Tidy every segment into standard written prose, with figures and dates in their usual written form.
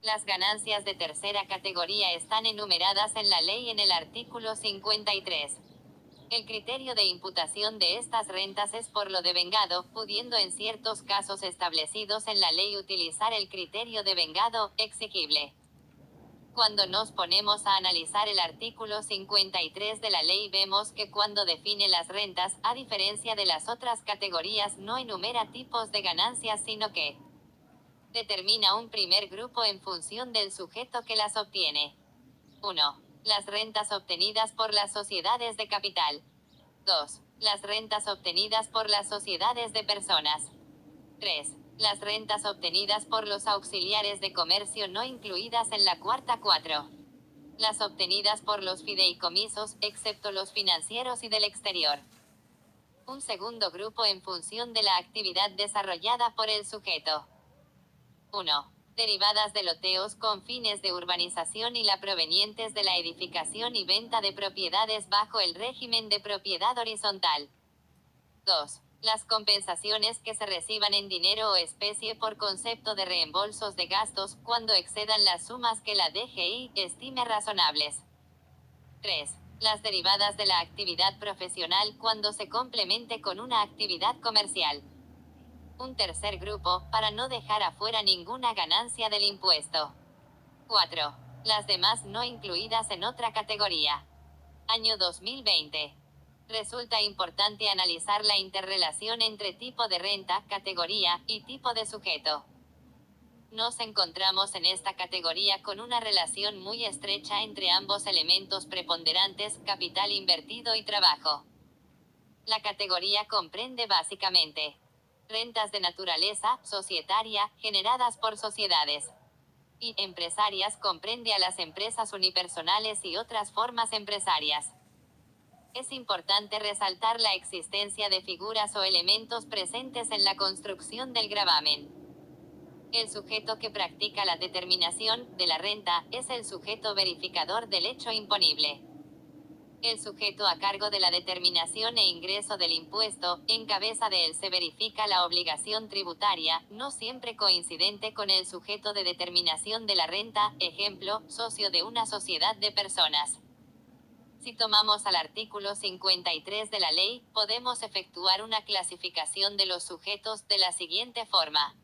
Las ganancias de tercera categoría están enumeradas en la ley en el artículo 53. El criterio de imputación de estas rentas es por lo devengado, pudiendo en ciertos casos establecidos en la ley utilizar el criterio devengado, exigible. Cuando nos ponemos a analizar el artículo 53 de la ley vemos que cuando define las rentas, a diferencia de las otras categorías, no enumera tipos de ganancias sino que determina un primer grupo en función del sujeto que las obtiene. 1. Las rentas obtenidas por las sociedades de capital. 2. Las rentas obtenidas por las sociedades de personas. 3. Las rentas obtenidas por los auxiliares de comercio no incluidas en la cuarta. 4. Las obtenidas por los fideicomisos, excepto los financieros y del exterior. Un segundo grupo en función de la actividad desarrollada por el sujeto. 1. Derivadas de loteos con fines de urbanización y la provenientes de la edificación y venta de propiedades bajo el régimen de propiedad horizontal. 2. Las compensaciones que se reciban en dinero o especie por concepto de reembolsos de gastos, cuando excedan las sumas que la DGI estime razonables. 3. Las derivadas de la actividad profesional cuando se complemente con una actividad comercial. Un tercer grupo, para no dejar afuera ninguna ganancia del impuesto. 4. Las demás no incluidas en otra categoría. Año 2020. Resulta importante analizar la interrelación entre tipo de renta, categoría, y tipo de sujeto. Nos encontramos en esta categoría con una relación muy estrecha entre ambos elementos preponderantes, capital invertido y trabajo. La categoría comprende básicamente rentas de naturaleza societaria, generadas por sociedades. Y empresarias comprende a las empresas unipersonales y otras formas empresarias. Es importante resaltar la existencia de figuras o elementos presentes en la construcción del gravamen. El sujeto que practica la determinación de la renta es el sujeto verificador del hecho imponible. El sujeto a cargo de la determinación e ingreso del impuesto, en cabeza de él se verifica la obligación tributaria, no siempre coincidente con el sujeto de determinación de la renta, ejemplo, socio de una sociedad de personas. Si tomamos al artículo 53 de la ley, podemos efectuar una clasificación de los sujetos de la siguiente forma.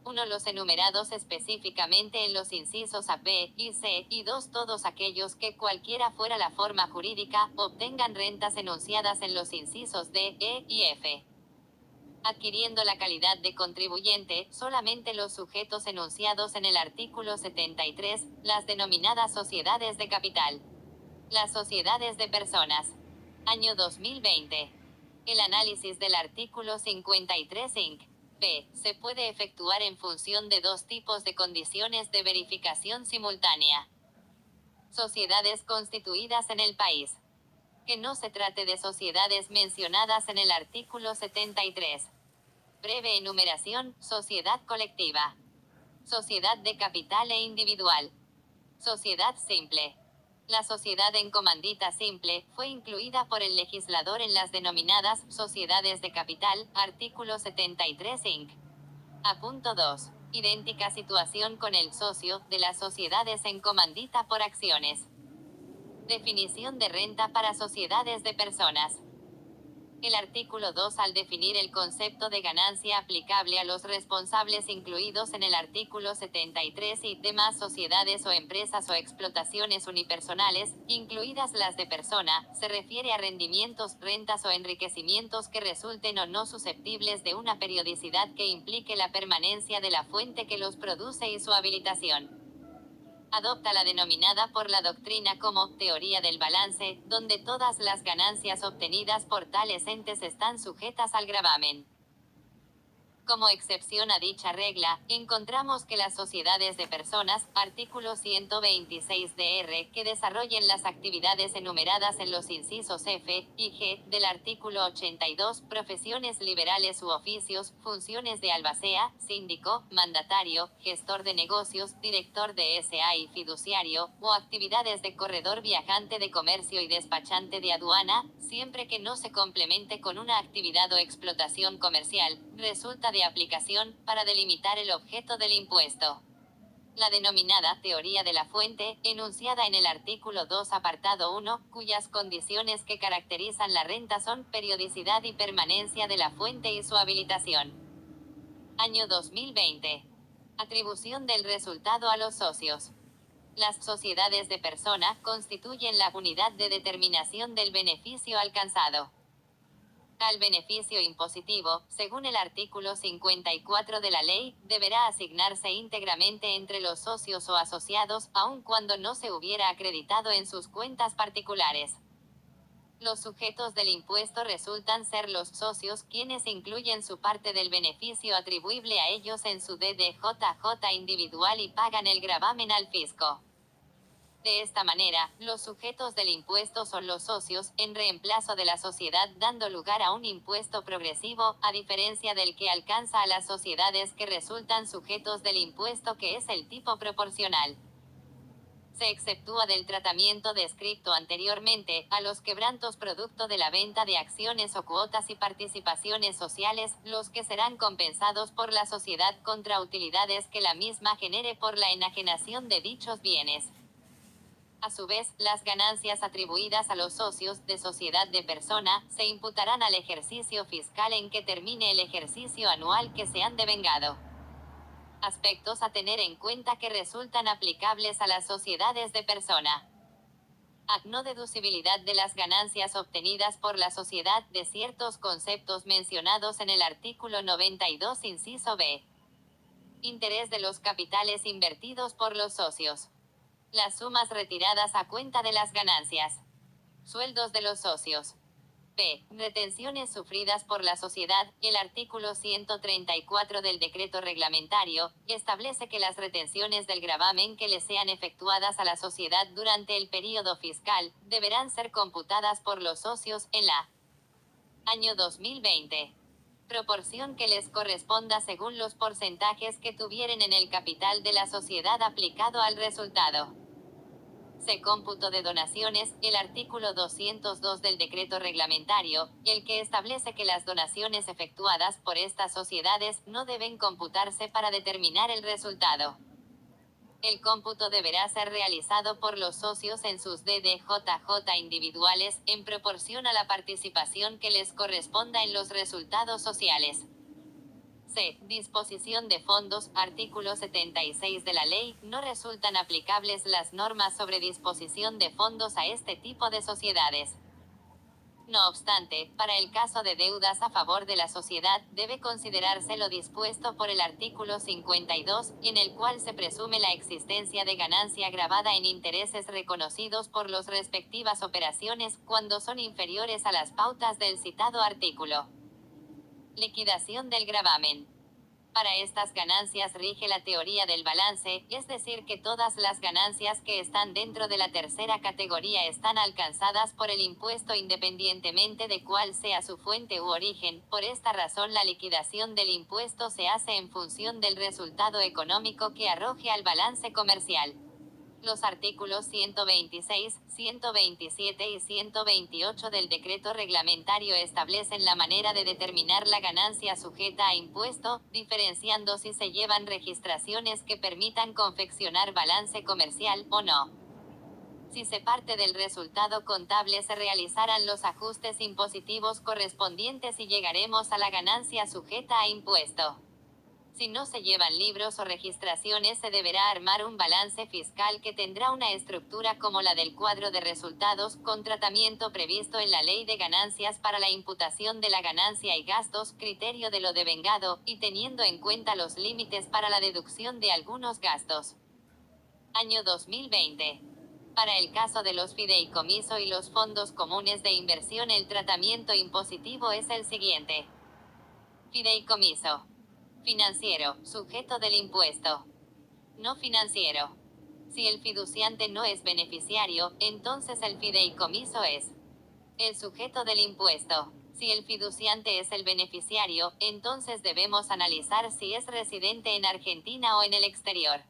1. Los enumerados específicamente en los incisos A, B y C, y 2. Todos aquellos que, cualquiera fuera la forma jurídica, obtengan rentas enunciadas en los incisos D, E y F. Adquiriendo la calidad de contribuyente, solamente los sujetos enunciados en el artículo 73, las denominadas sociedades de capital. Las sociedades de personas. Año 2020. El análisis del artículo 53 Inc. B. Se puede efectuar en función de dos tipos de condiciones de verificación simultánea. Sociedades constituidas en el país. Que no se trate de sociedades mencionadas en el artículo 73. Breve enumeración: sociedad colectiva. Sociedad de capital e individual. Sociedad simple. La sociedad en comandita simple fue incluida por el legislador en las denominadas sociedades de capital, artículo 73 Inc. A. 2. Idéntica situación con el socio de las sociedades en comandita por acciones. Definición de renta para sociedades de personas. El artículo 2, al definir el concepto de ganancia aplicable a los responsables incluidos en el artículo 73 y demás sociedades o empresas o explotaciones unipersonales, incluidas las de persona, se refiere a rendimientos, rentas o enriquecimientos que resulten o no susceptibles de una periodicidad que implique la permanencia de la fuente que los produce y su habilitación. Adopta la denominada por la doctrina como teoría del balance, donde todas las ganancias obtenidas por tales entes están sujetas al gravamen. Como excepción a dicha regla, encontramos que las sociedades de personas, artículo 126 dr, que desarrollen las actividades enumeradas en los incisos F y G del artículo 82, profesiones liberales u oficios, funciones de albacea, síndico, mandatario, gestor de negocios, director de SA y fiduciario, o actividades de corredor viajante de comercio y despachante de aduana, siempre que no se complemente con una actividad o explotación comercial, resulta de aplicación, para delimitar el objeto del impuesto. La denominada teoría de la fuente, enunciada en el artículo 2 apartado 1, cuyas condiciones que caracterizan la renta son periodicidad y permanencia de la fuente y su habilitación. Año 2020. Atribución del resultado a los socios. Las sociedades de persona constituyen la unidad de determinación del beneficio alcanzado. Al beneficio impositivo, según el artículo 54 de la ley, deberá asignarse íntegramente entre los socios o asociados, aun cuando no se hubiera acreditado en sus cuentas particulares. Los sujetos del impuesto resultan ser los socios, quienes incluyen su parte del beneficio atribuible a ellos en su DDJJ individual y pagan el gravamen al fisco. De esta manera, los sujetos del impuesto son los socios, en reemplazo de la sociedad, dando lugar a un impuesto progresivo, a diferencia del que alcanza a las sociedades que resultan sujetos del impuesto, que es el tipo proporcional. Se exceptúa del tratamiento descrito anteriormente a los quebrantos producto de la venta de acciones o cuotas y participaciones sociales, los que serán compensados por la sociedad contra utilidades que la misma genere por la enajenación de dichos bienes. A su vez, las ganancias atribuidas a los socios de sociedad de persona se imputarán al ejercicio fiscal en que termine el ejercicio anual que se han devengado. Aspectos a tener en cuenta que resultan aplicables a las sociedades de persona. No deducibilidad de las ganancias obtenidas por la sociedad de ciertos conceptos mencionados en el artículo 92 inciso b. Interés de los capitales invertidos por los socios. Las sumas retiradas a cuenta de las ganancias. Sueldos de los socios. B. Retenciones sufridas por la sociedad. El artículo 134 del decreto reglamentario establece que las retenciones del gravamen que le sean efectuadas a la sociedad durante el período fiscal deberán ser computadas por los socios en la año 2020. Proporción que les corresponda según los porcentajes que tuvieren en el capital de la sociedad aplicado al resultado. C. Cómputo de donaciones. El artículo 202 del decreto reglamentario, el que establece que las donaciones efectuadas por estas sociedades no deben computarse para determinar el resultado. El cómputo deberá ser realizado por los socios en sus DDJJ individuales, en proporción a la participación que les corresponda en los resultados sociales. C. Disposición de fondos. Artículo 76 de la ley. No resultan aplicables las normas sobre disposición de fondos a este tipo de sociedades. No obstante, para el caso de deudas a favor de la sociedad, debe considerarse lo dispuesto por el artículo 52, en el cual se presume la existencia de ganancia grabada en intereses reconocidos por las respectivas operaciones, cuando son inferiores a las pautas del citado artículo. Liquidación del gravamen. Para estas ganancias rige la teoría del balance, es decir que todas las ganancias que están dentro de la tercera categoría están alcanzadas por el impuesto independientemente de cuál sea su fuente u origen. Por esta razón la liquidación del impuesto se hace en función del resultado económico que arroje al balance comercial. Los artículos 126, 127 y 128 del decreto reglamentario establecen la manera de determinar la ganancia sujeta a impuesto, diferenciando si se llevan registraciones que permitan confeccionar balance comercial o no. Si se parte del resultado contable, se realizarán los ajustes impositivos correspondientes y llegaremos a la ganancia sujeta a impuesto. Si no se llevan libros o registraciones, se deberá armar un balance fiscal que tendrá una estructura como la del cuadro de resultados, con tratamiento previsto en la Ley de Ganancias para la imputación de la ganancia y gastos, criterio de lo devengado, y teniendo en cuenta los límites para la deducción de algunos gastos. Año 2020. Para el caso de los fideicomiso y los fondos comunes de inversión, el tratamiento impositivo es el siguiente. Fideicomiso. Financiero, sujeto del impuesto. No financiero. Si el fiduciante no es beneficiario, entonces el fideicomiso es el sujeto del impuesto. Si el fiduciante es el beneficiario, entonces debemos analizar si es residente en Argentina o en el exterior.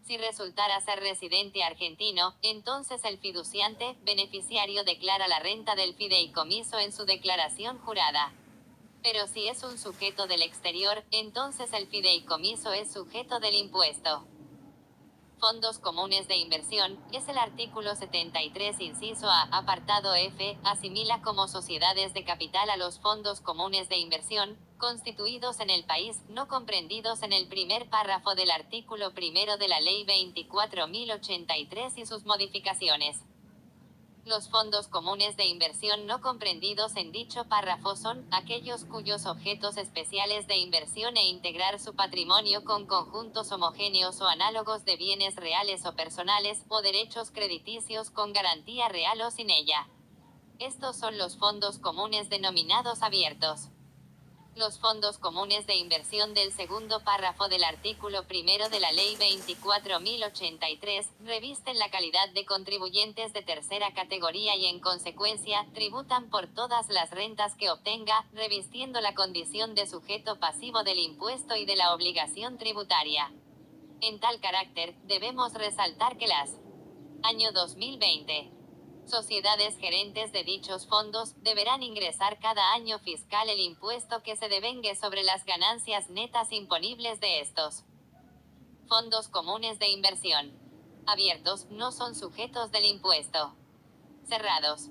Si resultara ser residente argentino, entonces el fiduciante, beneficiario, declara la renta del fideicomiso en su declaración jurada. Pero si es un sujeto del exterior, entonces el fideicomiso es sujeto del impuesto. fondos comunes de inversión, es el artículo 73 inciso A, apartado F, asimila como sociedades de capital a los fondos comunes de inversión, constituidos en el país, no comprendidos en el primer párrafo del artículo primero de la Ley 24.083 y sus modificaciones. Los fondos comunes de inversión no comprendidos en dicho párrafo son aquellos cuyos objetos especiales de inversión e integrar su patrimonio con conjuntos homogéneos o análogos de bienes reales o personales, o derechos crediticios con garantía real o sin ella. Estos son los fondos comunes denominados abiertos. Los fondos comunes de inversión del segundo párrafo del artículo primero de la Ley 24.083 revisten la calidad de contribuyentes de tercera categoría y en consecuencia tributan por todas las rentas que obtenga, revistiendo la condición de sujeto pasivo del impuesto y de la obligación tributaria. En tal carácter, debemos resaltar que las año 2020 sociedades gerentes de dichos fondos deberán ingresar cada año fiscal el impuesto que se devengue sobre las ganancias netas imponibles de estos fondos comunes de inversión. Abiertos, no son sujetos del impuesto. Cerrados,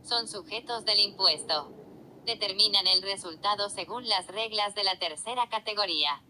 son sujetos del impuesto. Determinan el resultado según las reglas de la tercera categoría.